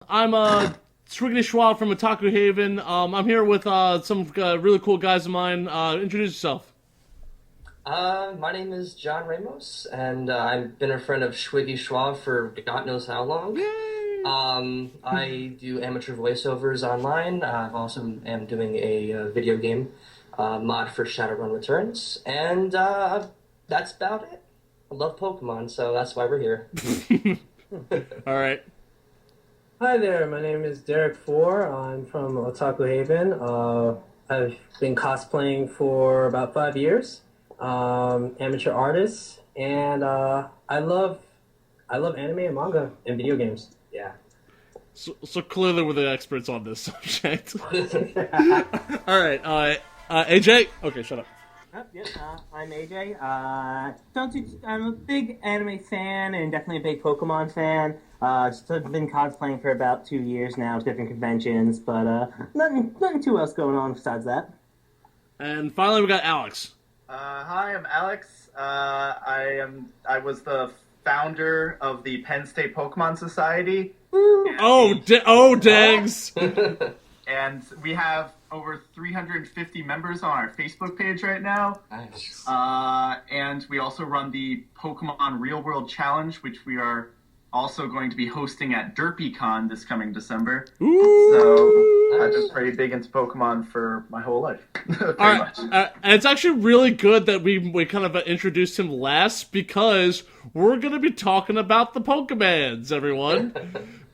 I'm ShwiggityShwah from Otaku Haven. I'm here with some really cool guys of mine. Introduce yourself. My name is John Ramos, and I've been a friend of Shwiggy Schwab for God knows how long. Yay! I do amateur voiceovers online. I've also am doing a video game mod for Shadowrun Returns, and that's about it. I love Pokemon, so that's why we're here. All right. Hi there, my name is Derek Four. I'm from Otaku Haven. I've been cosplaying for about 5 years. Amateur artist, and I love anime and manga and video games. Yeah. So clearly we're the experts on this subject. All right. AJ. Okay, shut up. Yep, I'm AJ. I'm a big anime fan and definitely a big Pokemon fan. Just have been cosplaying for about 2 years now, different conventions, but nothing too else going on besides that. And finally, we got Alex. Hi, I'm Alex. I was the founder of the Penn State Pokemon Society. Dangs. And we have over 350 members on our Facebook page right now. Nice. And we also run the Pokemon Real World Challenge, which we are also going to be hosting at DerpyCon this coming December. Ooh. So I've been pretty big into Pokemon for my whole life. Pretty much. And it's actually really good that we kind of introduced him last because we're going to be talking about the Pokemans, everyone.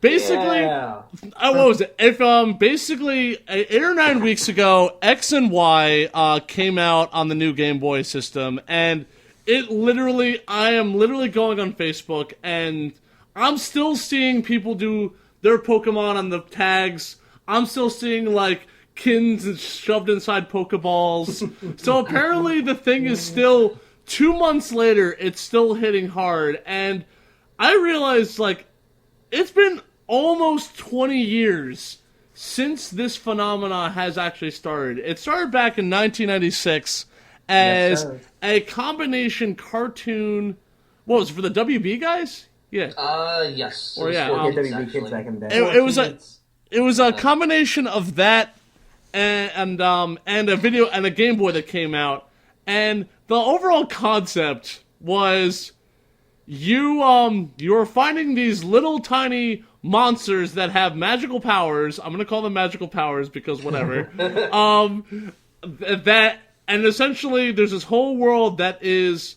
Basically, Yeah. what was it? If basically 8 or 9 weeks ago, X and Y came out on the new Game Boy system, and I am literally going on Facebook, and I'm still seeing people do their Pokemon on the tags. I'm still seeing like kins shoved inside Pokeballs. So apparently the thing is still 2 months later. It's still hitting hard, and I realized like it's been almost 20 years since this phenomena has actually started. It started back in 1996 as a combination cartoon. What was it, for the WB guys? Yeah. Yes. Or, It was yeah, 4 kids, WB kids actually. back in the day. It was a combination of that and a video and a Game Boy that came out, and the overall concept was you're finding these little tiny monsters that have magical powers. I'm gonna call them magical powers because whatever. That and essentially there's this whole world that is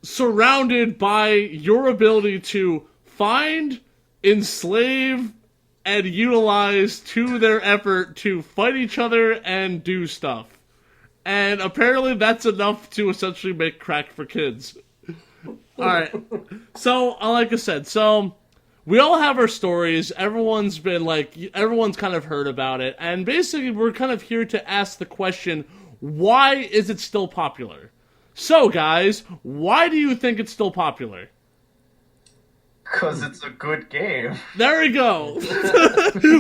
surrounded by your ability to find, enslave, and utilize to their effort to fight each other and do stuff. And apparently that's enough to essentially make crack for kids. Alright. So, like I said, we all have our stories. Everyone's kind of heard about it. And basically we're kind of here to ask the question, why is it still popular? So, guys, why do you think it's still popular? Because it's a good game. There we go.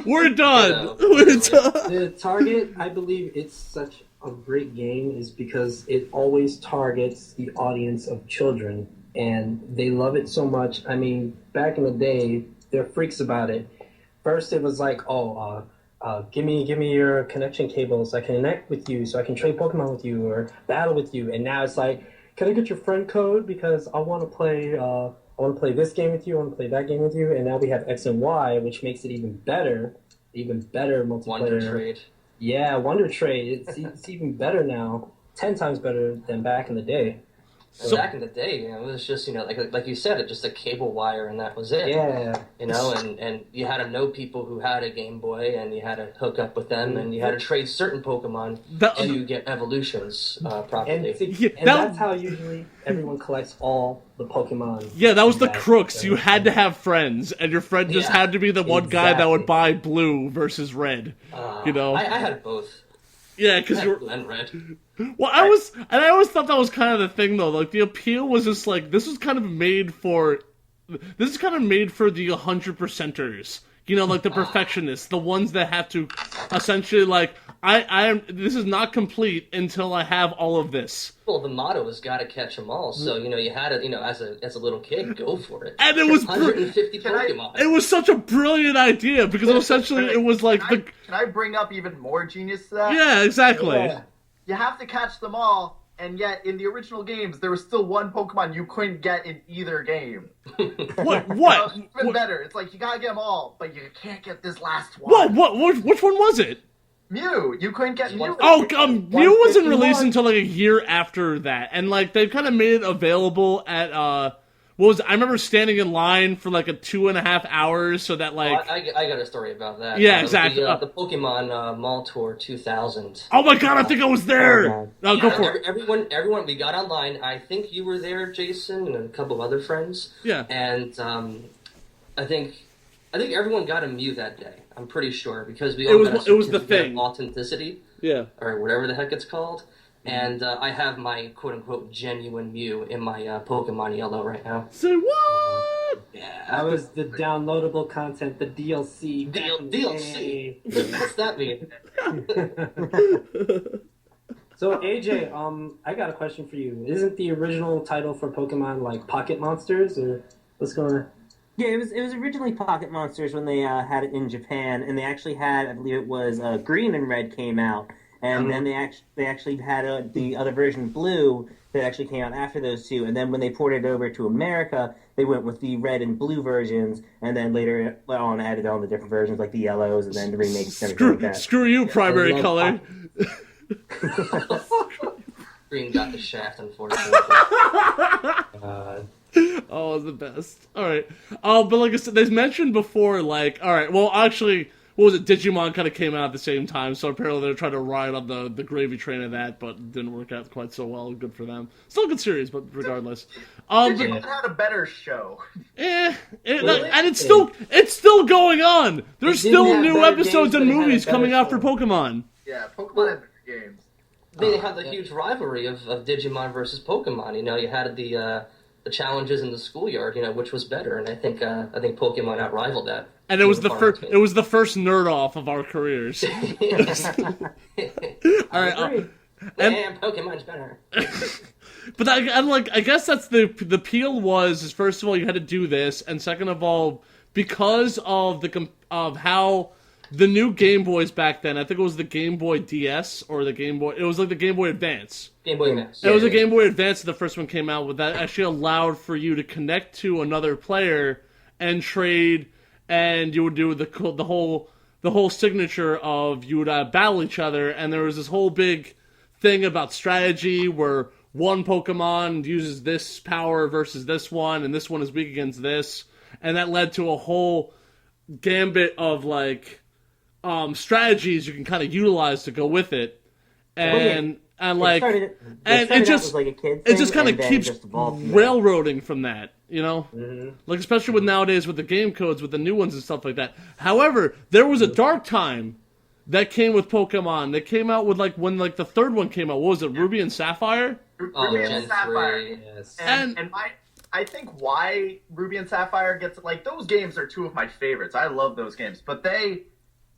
We're done. The target, I believe it's such a great game is because it always targets the audience of children, and they love it so much. I mean, back in the day, they're freaks about it. First, it was like, give me your connection cable so I can connect with you, so I can trade Pokemon with you or battle with you. And now it's like, can I get your friend code because I want to play. I want to play this game with you. I want to play that game with you. And now we have X and Y, which makes it even better multiplayer. Wonder Trade. Yeah, Wonder Trade. It's even better now. 10 times better than back in the day. So, back in the day, it was just, like you said, just a cable wire and that was it. Yeah. And you had to know people who had a Game Boy and you had to hook up with them and you had to trade certain Pokemon to get evolutions properly. And that's how usually everyone collects all the Pokemon. Yeah, that was the crux. You had to have friends, and your friend just had to be the one guy that would buy blue versus red. I had both. Yeah, because you're blue and red. Well, I always thought that was kind of the thing, though. Like, the appeal was just like, this is kind of made for the 100%ers. You know, like the perfectionists, the ones that have to essentially like, I am. This is not complete until I have all of this. Well, the motto is "Gotta catch them all." So you had to, as a little kid, go for it. And it was 150 Pokemon. It was such a brilliant idea because essentially it was like Can I bring up even more genius to that? Yeah, exactly. Yeah. You have to catch them all, and yet in the original games, there was still one Pokemon you couldn't get in either game. What? So it's even better. It's like you gotta get them all, but you can't get this last one. Which one was it? Mew. You couldn't get Mew. Oh, Mew wasn't 151. released until like a year after that, and like they kind of made it available at I remember standing in line for like a 2.5 hours so that like I got a story about that. Yeah, exactly. The Pokemon Mall Tour 2000. Oh my god, I think I was there. No, go for it. Everyone, we got online. I think you were there, Jason, and a couple of other friends. Yeah. And I think everyone got a Mew that day. I'm pretty sure because we all got a it was the certificate thing. of authenticity. Yeah. Or whatever the heck it's called. And I have my quote-unquote genuine Mew in my Pokemon Yellow right now. Say what? Yeah. That was the downloadable content, the DLC. DLC. What's that mean? So AJ, I got a question for you. Isn't the original title for Pokemon like Pocket Monsters, or what's going on? Yeah, it was originally Pocket Monsters when they had it in Japan, and they actually had, I believe it was Green and Red came out, and then they actually had the other version, Blue, that actually came out after those two, and then when they ported it over to America, they went with the Red and Blue versions, and then later on added on the different versions like the yellows, and then the remakes and everything like that. Screw you, primary color. Green got the shaft, unfortunately. Oh, it's the best. All right. But like I said, they mentioned before, like, all right, well, actually, what was it? Digimon kind of came out at the same time, so apparently they're trying to ride on the gravy train of that, but it didn't work out quite so well. Good for them. Still a good series, but regardless. Digimon had a better show. And it's still going on. There's They didn't still have new better episodes games, and but it had a movies better coming out for show. Pokemon. Yeah, Pokemon had better games. They had the huge rivalry of Digimon versus Pokemon. You had the challenges in the schoolyard. which was better, and I think Pokemon outrivaled that. And it was the first. It was the first nerd off of our careers. All right. And Pokemon's better. But I guess that's the appeal is first of all you had to do this, and second of all because of how the new Game Boys back then, I think it was the Game Boy DS or the Game Boy. It was like the Game Boy Advance. Game Boy Advance. It was a Game Boy Advance. The first one came out with that actually allowed for you to connect to another player and trade, and you would do the whole signature of you would battle each other, and there was this whole big thing about strategy where one Pokemon uses this power versus this one, and this one is weak against this, and that led to a whole gambit of like strategies you can kind of utilize to go with it, and it just kind of keeps railroading from that, like especially with nowadays with the game codes with the new ones and stuff like that. However, there was a dark time that came with Pokemon. They came out with when the third one came out. What was it, Ruby and Sapphire? Ruby and Sapphire. Yes. And I think why Ruby and Sapphire gets those games are two of my favorites. I love those games, but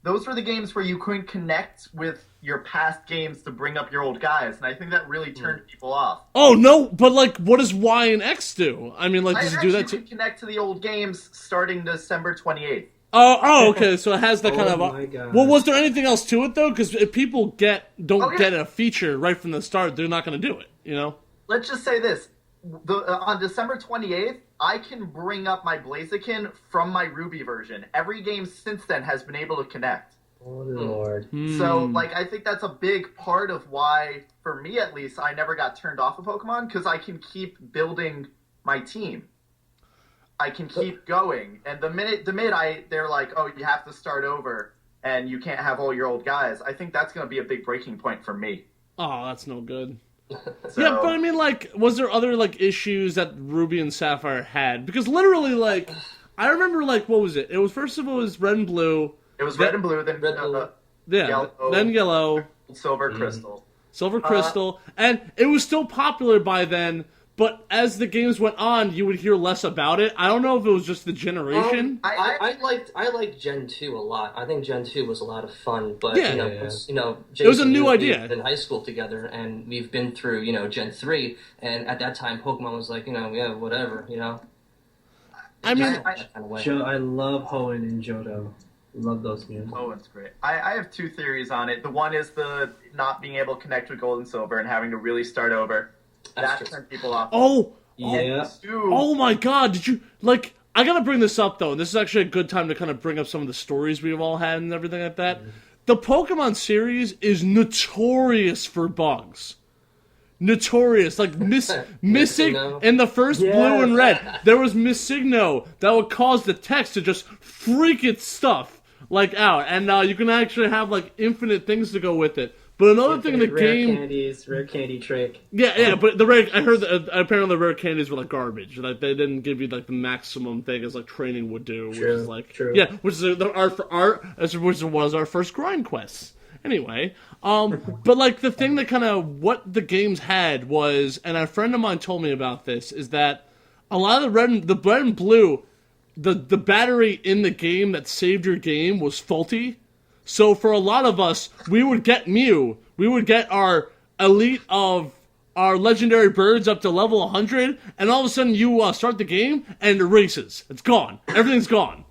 those were the games where you couldn't connect with your past games to bring up your old guys, and I think that really turned people off. Oh no, but what does Y and X do? I mean, does it do that too? You can connect to the old games starting December 28th. Oh, okay. So it has that kind my of. God. Well, was there anything else to it though? Because if people get a feature right from the start, they're not going to do it. Let's just say this: on December 28th, I can bring up my Blaziken from my Ruby version. Every game since then has been able to connect. Oh Lord. So, I think that's a big part of why, for me at least, I never got turned off of Pokemon, because I can keep building my team. I can keep going. And the minute they're like, oh, you have to start over, and you can't have all your old guys, I think that's going to be a big breaking point for me. Oh, that's no good. So, Yeah, but I mean, was there other, issues that Ruby and Sapphire had? Because literally, I remember, what was it? It was, first of all, it was Red and Blue. it was Red and Blue, then Yellow, then Yellow. Silver, Crystal. Silver Crystal. And it was still popular by then, but as the games went on, you would hear less about it. I don't know if it was just the generation. I liked Gen 2 a lot. I think Gen 2 was a lot of fun, but Yeah. Jason, it was a new we idea. were in high school together, and we've been through Gen 3, and at that time Pokemon was like yeah, whatever. I mean, that kind of way. I love Hoenn and Johto. Love those games. Oh, it's great. I have two theories on it. The one is the not being able to connect with Gold and Silver and having to really start over. That turned people off. oh Yeah. Oh my god, did you, like, I gotta bring this up though, and this is actually a good time to kind of bring up some of the stories we've all had and everything like that. The Pokemon series is notorious for bugs. Notorious. Like, missing, Missigno. in the first Yes. Blue and Red, there was Missigno that would cause the text to just freak its stuff, like, out. And you can actually have, like, infinite things to go with it. But another thing in the game... Rare candy trick. Yeah, but I heard that apparently the rare candies were like garbage. Like they didn't give you like the maximum thing as like training would do, which is like which was our first grind quests. Anyway, but like the thing that kind of what the games had was, and a friend of mine told me about this, is that a lot of the red and blue, the battery in the game that saved your game was faulty. So for a lot of us, we would get Mew. We would get our elite of our legendary birds up to level 100, and all of a sudden you start the game, and it erases. It's gone. Everything's gone.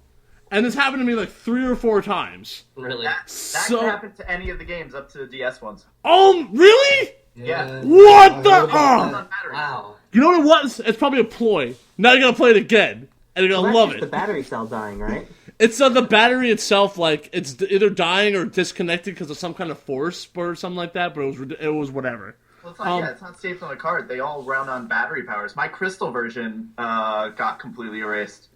And this happened to me like 3 or 4 times. Really? That can happen to any of the games up to the DS ones. Oh, really? Yeah. What the? It's on batteries. Wow. You know what it was? It's probably a ploy. Now you're going to play it again, and you're going to love The it. battery cell dying, right? It's the battery itself, like, it's either dying or disconnected because of some kind of force or something like that, but it was whatever. Well, it's not, it's not saved on the card. They all run on battery powers. My Crystal version got completely erased.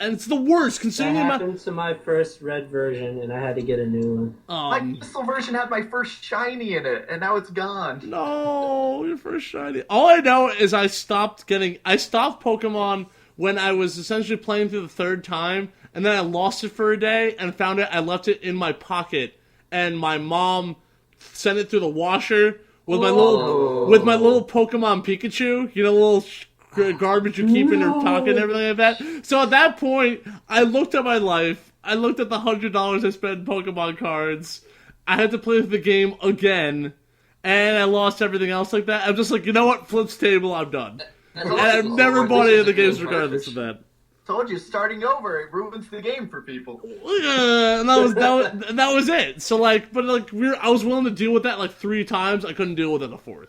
And it's the worst, considering That the amount... happened to my first red version, and I had to get a new one. My Crystal version had my first shiny in it, and now it's gone. No, your first shiny. All I know is I stopped Pokemon when I was essentially playing through the 3rd time, and then I lost it for a day and found it. I left it in my pocket, and my mom sent it through the washer with my little Pokemon Pikachu, little garbage you keep in your pocket and everything like that. So at that point, I looked at my life. I looked at the $100 I spent in Pokemon cards. I had to play the game again, and I lost everything else like that. I'm just like, you know what? Flips table, I'm done. And I've never bought any of the games regardless of that. Told you, starting over, it ruins the game for people. And that was it. So like, but like, I was willing to deal with that like 3 times. I couldn't deal with it a 4th.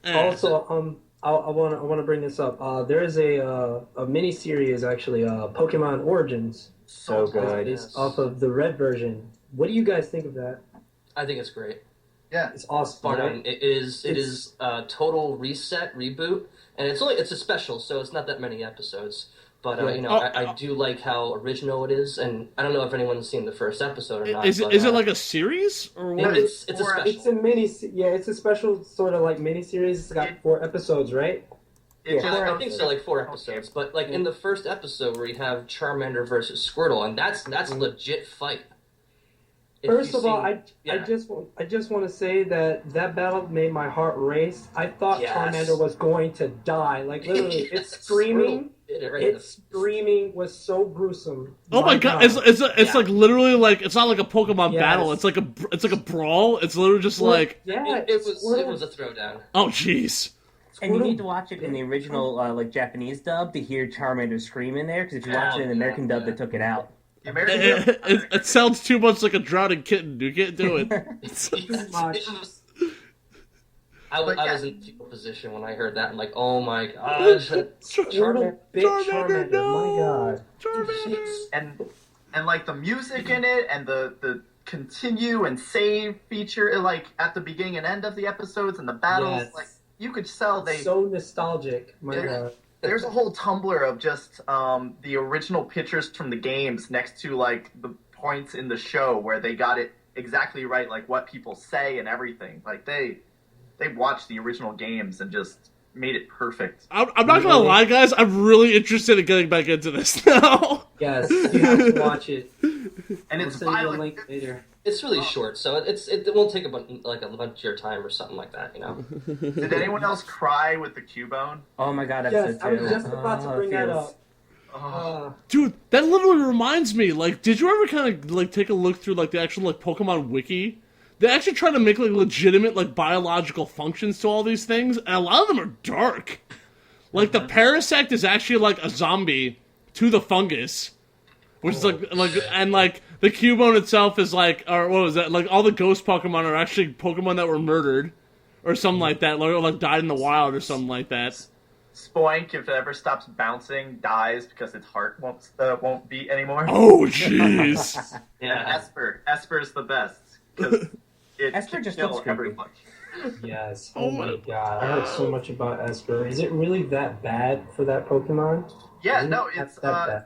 Also, I want to bring this up. There is a mini series actually, Pokemon Origins. So good. It's off of the red version. What do you guys think of that? I think it's great. Yeah, it's awesome. Right? It is a total reset, reboot, and it's a special, so it's not that many episodes. But I do like how original it is, and I don't know if anyone's seen the first episode or not. Is it like a series or what? It's a special. It's a mini. Yeah, it's a special sort of like mini series. It's got 4 episodes, right? I think so, like 4 episodes. But like in the first episode where you have Charmander versus Squirtle, and that's a legit fight. First of all, I just want to say that battle made my heart race. I thought Charmander was going to die. Like literally, its screaming. Its screaming was so gruesome. Oh my god! It's like literally like it's not like a Pokemon battle. It's like a brawl. It's literally just like it was a throwdown. Oh jeez. And you need to watch it in the original like Japanese dub to hear Charmander scream in there, because if you watch it in the American dub, they took it out. It sounds too much like a drowning kitten. You can't do it. I was in fetal position when I heard that. I'm like, oh my gosh. Charmander, no! My god. And like the music in it and the continue and save feature like at the beginning and end of the episodes and the battles, like you could sell so nostalgic. My god. There's a whole Tumblr of just the original pictures from the games next to like the points in the show where they got it exactly right, like what people say and everything. Like they watched the original games and just made it perfect. I'm not gonna lie, guys. I'm really interested in getting back into this now. Yes, you have to watch it. and I'll it's send you a violent. link later. It's really short, so it won't take a bunch of your time or something like that, you know. Did anyone else cry with the Cubone? Oh my god, Yes, episode I was 2. just about to bring that up. Dude, that literally reminds me, like, did you ever kind of, like, take a look through, like, the actual, like, Pokemon wiki? They actually try to make, like, legitimate, like, biological functions to all these things, and a lot of them are dark. Like, the Parasect is actually, like, a zombie to the fungus, which is, like, and, like, the Cubone itself is, like, or what was that? Like, all the ghost Pokemon are actually Pokemon that were murdered, or something like that, or, like, died in the wild, or something like that. Spoink, if it ever stops bouncing, dies because its heart won't beat anymore. Oh, jeez. Yeah. Esper's the best because it Esper can just kill looks creepy. everyone. Yes. Oh Oh my my- god. I heard so much about Esper. Is it really that bad for that Pokemon? Yeah, Isn't no, it it's that bad?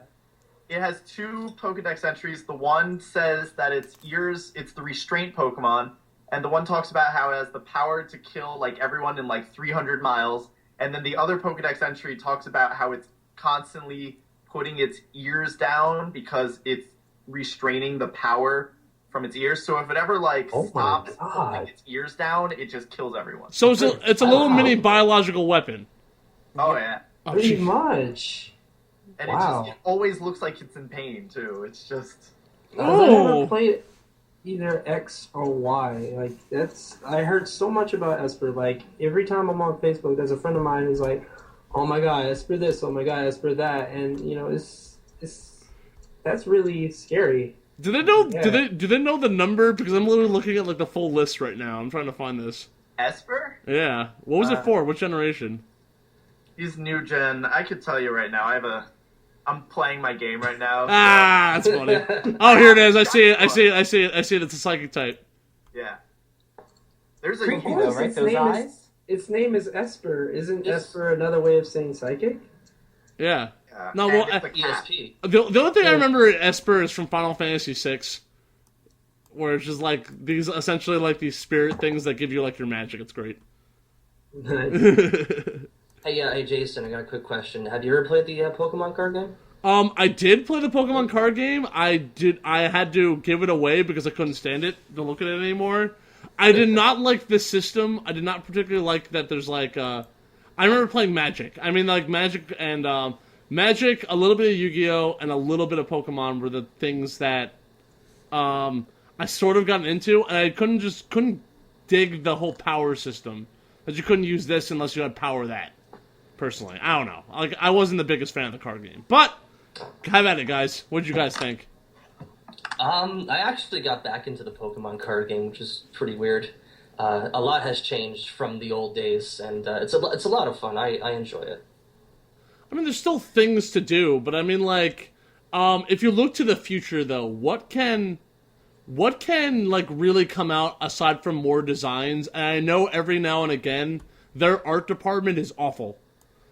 it has 2 Pokedex entries. The one says that its ears, it's the restraint Pokemon, and the one talks about how it has the power to kill like everyone in like 300 miles. And then the other Pokedex entry talks about how it's constantly putting its ears down because it's restraining the power from its ears. So if it ever like Oh my stops God. holding its ears down, it just kills everyone. So it's a little mini biological weapon. Oh yeah, Oh, Pretty jeez. much. and Wow. it always looks like it's in pain too. It's just I Oh. never played either X or Y. Like I heard so much about Esper. Like every time I'm on Facebook, there's a friend of mine who's like, "Oh my god, Esper this! Oh my god, Esper that!" And you know, that's really scary. Do they know? Yeah. Do they know the number? Because I'm literally looking at like the full list right now. I'm trying to find this. Esper. Yeah. What was it for? What generation? He's new gen. I could tell you right now. I'm playing my game right now. so- Ah, that's funny. Oh, here it is. I see it. I see it. I see it. I see it. It's a psychic type. Yeah. There's a Creepy Of though, course, right? its Those name is- eyes? Its name is Esper. Isn't Yes. Esper another way of saying psychic? Yeah. Yeah. No, And well, it's a cat. ESP. The only thing I remember at Esper is from Final Fantasy VI, where it's just like these essentially like these spirit things that give you like your magic. It's great. Hey, Jason, I got a quick question. Have you ever played the Pokemon card game? I did play the Pokemon card game. I had to give it away because I couldn't stand it to look at it anymore. I did not like the system. I did not particularly like that there's like I remember playing Magic. I mean like Magic and Magic, a little bit of Yu-Gi-Oh, and a little bit of Pokemon were the things that I sort of gotten into, and I couldn't dig the whole power system. That you couldn't use this unless you had power that. Personally, I don't know. Like I wasn't the biggest fan of the card game, but have at it, guys. What did you guys think? I actually got back into the Pokemon card game, which is pretty weird. A lot has changed from the old days, and it's a lot of fun. I enjoy it. I mean, there's still things to do, but I mean, like, if you look to the future, though, what can like really come out aside from more designs? And I know every now and again their art department is awful.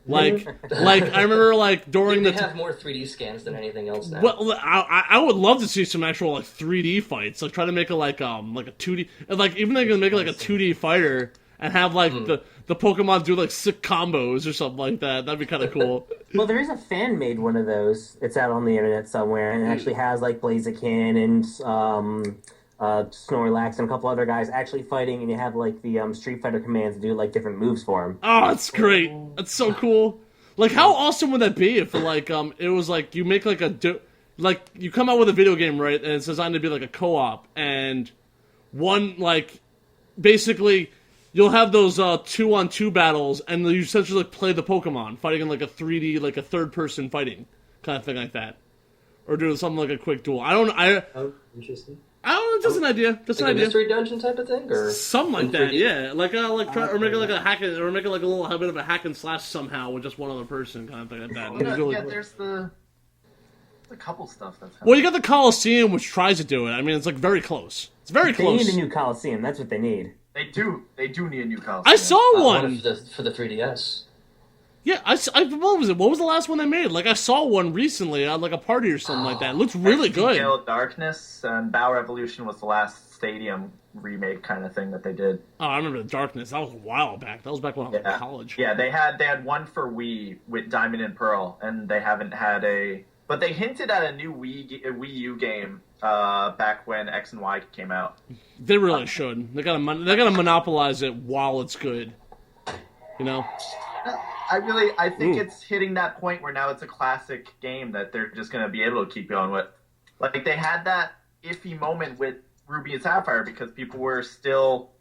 Like I remember like during They the have more 3D scans than anything else now. well, I would love to see some actual like 3D fights. Like try to make a like a 2D, like even they can make like a 2D fighter and have like the Pokemon do like sick combos or something like that. That'd be kind of cool. Well, there is a fan made one of those. It's out on the internet somewhere, and it actually has like Blaziken and Snorlax and a couple other guys actually fighting, and you have like the Street Fighter commands to do like different moves for them. Oh, that's great. That's so cool. Like, how awesome would that be if, like, it was like you make like like you come out with a video game, right? And it's designed to be like a co-op, and one like basically you'll have those 2-on-2 battles, and you essentially like play the Pokemon fighting in like a 3D, like a third-person fighting kind of thing like that, or do something like a quick duel. Oh, interesting. I don't know. Just an idea. Just like an a idea. mystery dungeon type of thing, or Something like in that, 3D? yeah. Or make it like a hack, or make it like a bit of a hack and slash somehow with just one other person, kind of thing like that. Well, It's really yeah, cool. there's a couple stuff that's happening. Well, you got the Coliseum, which tries to do it. I mean, it's like very close. It's very They close. need a new Coliseum. That's what they need. They do need a new console. I saw one one. for the 3DS. Yeah, what was it? What was the last one they made? Like I saw one recently at like a party or something like that. It looks really good. Gale of Darkness and Bow Revolution was the last Stadium remake kind of thing that they did. Oh, I remember the Darkness. That was a while back. That was back when I was in college. Yeah, they had one for Wii with Diamond and Pearl, and they haven't had a. But they hinted at a new Wii U game back when X and Y came out. They really should. They gotta monopolize it while it's good. You know. I think it's hitting that point where now it's a classic game that they're just going to be able to keep going with. Like, they had that iffy moment with Ruby and Sapphire because people were still,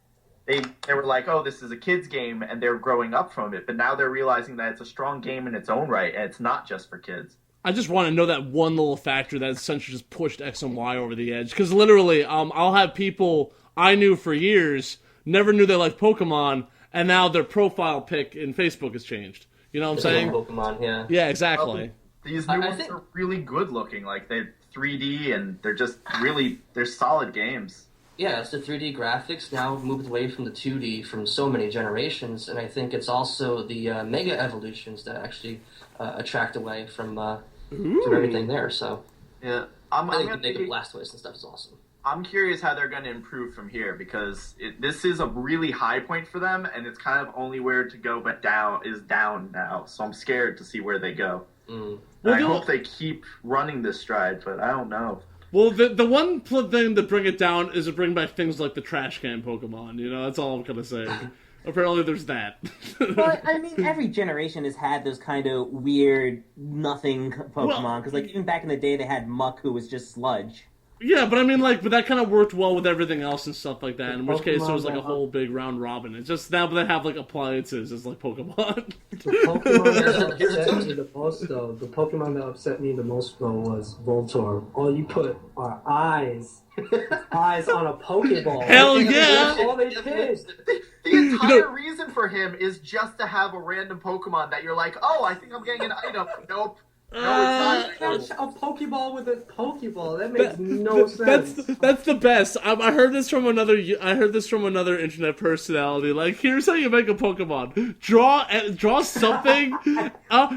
they were like, oh, this is a kid's game, and they're growing up from it. But now they're realizing that it's a strong game in its own right, and it's not just for kids. I just want to know that one little factor that essentially just pushed X and Y over the edge. Because literally, I'll have people I knew for years, never knew they liked Pokemon, and now their profile pic in Facebook has changed. You know what I'm saying? Pokemon, yeah. Yeah, exactly. Well, these new ones are really good looking. Like, they're 3D, and they're just really, they're solid games. Yeah, it's the 3D graphics now moved away from the 2D from so many generations, and I think it's also the Mega Evolutions that actually attract away from everything there, so... Yeah. I think the Mega Blastoise and stuff is awesome. I'm curious how they're going to improve from here because this is a really high point for them, and it's kind of only where to go, but down now. So I'm scared to see where they go. Mm. Well, I hope they keep running this stride, but I don't know. Well, the one thing to bring it down is to bring back things like the trash can Pokemon. You know, that's all I'm gonna say. Apparently, there's that. But I mean, every generation has had those kind of weird nothing Pokemon. Because like even back in the day, they had Muck, who was just sludge. Yeah, but I mean, like, but that kind of worked well with everything else and stuff like that. In which case, there was like a whole big round robin. It's just now they have like appliances. It's like Pokemon. The Pokemon that upset me the most, though, the Pokemon that upset me the most, though, was Voltorb. All you put are eyes on a Pokeball. Hell yeah! That's all they did. The entire reason for him is just to have a random Pokemon that you're like, oh, I think I'm getting an item. Nope. No, it's Catch not. a Pokeball with a Pokeball. That makes no sense. That's the best. I heard this from another. I heard this from another internet personality. Like, here's how you make a Pokemon: draw something,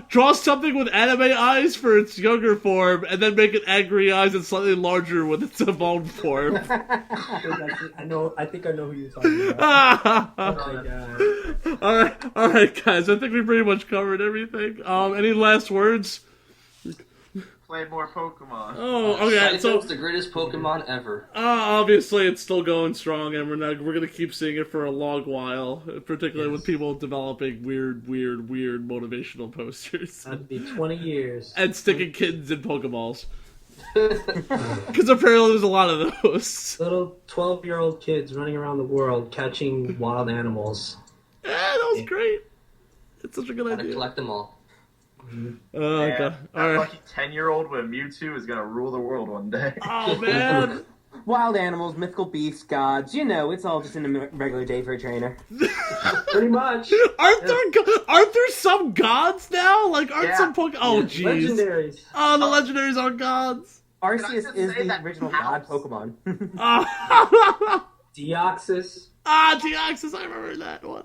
draw something with anime eyes for its younger form, and then make it angry eyes and slightly larger with its evolved form. I know. I think I know who you're talking about. Oh my god! All right, guys. I think we pretty much covered everything. Any last words? Play more Pokemon. Oh, okay. So it's the greatest Pokemon ever. Obviously, it's still going strong, and we're gonna keep seeing it for a long while. Particularly with people developing weird motivational posters. That'd be 20 years. And sticking kittens in Pokeballs. Because apparently there's a lot of those. Little 12-year-old kids running around the world catching wild animals. Yeah, that was great. It's such a good Gotta idea. collect them all. God. That All right. lucky 10-year-old with a Mewtwo is gonna rule the world one day. Oh man. Wild animals, mythical beasts, gods. You know, it's all just in a regular day for a trainer. Pretty much. Aren't there some gods now? Like, aren't Yeah. some Oh, jeez. Legendaries. Oh, the legendaries are gods. Arceus just is say the that original House- god Pokemon. Deoxys. Deoxys, I remember that one.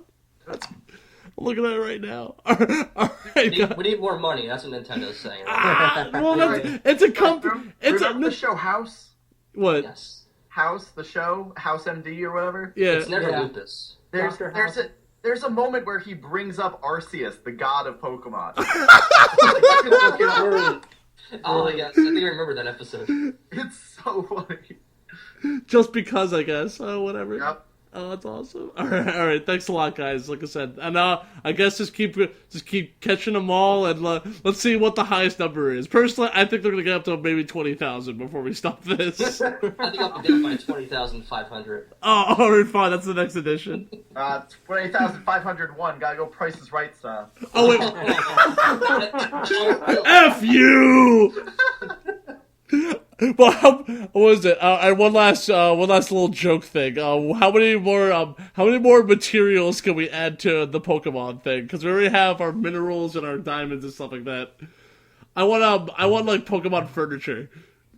I'm looking at it right now. All right, We need more money. That's what Nintendo's saying. well, it's a company. Remember the show House? What? Yes. House, the show? House MD or whatever? Yeah. It's never Yeah. lupus. There's a moment where he brings up Arceus, the god of Pokemon. Oh, yes. I think I remember that episode. It's so funny. Just because, I guess. Oh, whatever. Yep. Oh, that's awesome. All right. Thanks a lot, guys. Like I said, and I guess just keep catching them all, and let's see what the highest number is. Personally, I think they're gonna get up to maybe 20,000 before we stop this. I think I'll get by 20,500. Oh, all right, fine. That's the next edition. 20,501. Gotta go Price is Right style. Oh wait. F you. Well, what was it? And one last little joke thing. How many more materials can we add to the Pokemon thing? Because we already have our minerals and our diamonds and stuff like that. I want like Pokemon furniture,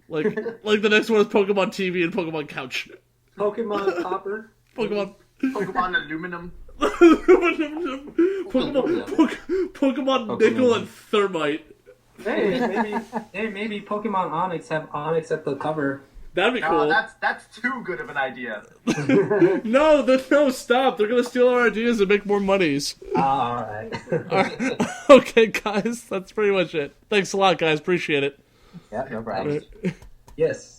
like the next one is Pokemon TV and Pokemon couch. Pokemon Copper. Pokemon Aluminum. Pokemon nickel and thermite. Maybe Pokemon Onyx have Onyx at the cover. That'd be No, cool. that's too good of an idea. No, stop. They're gonna steal our ideas and make more monies. Alright. Alright. Okay, guys, that's pretty much it. Thanks a lot, guys. Appreciate it. Yeah, no problem. Yes.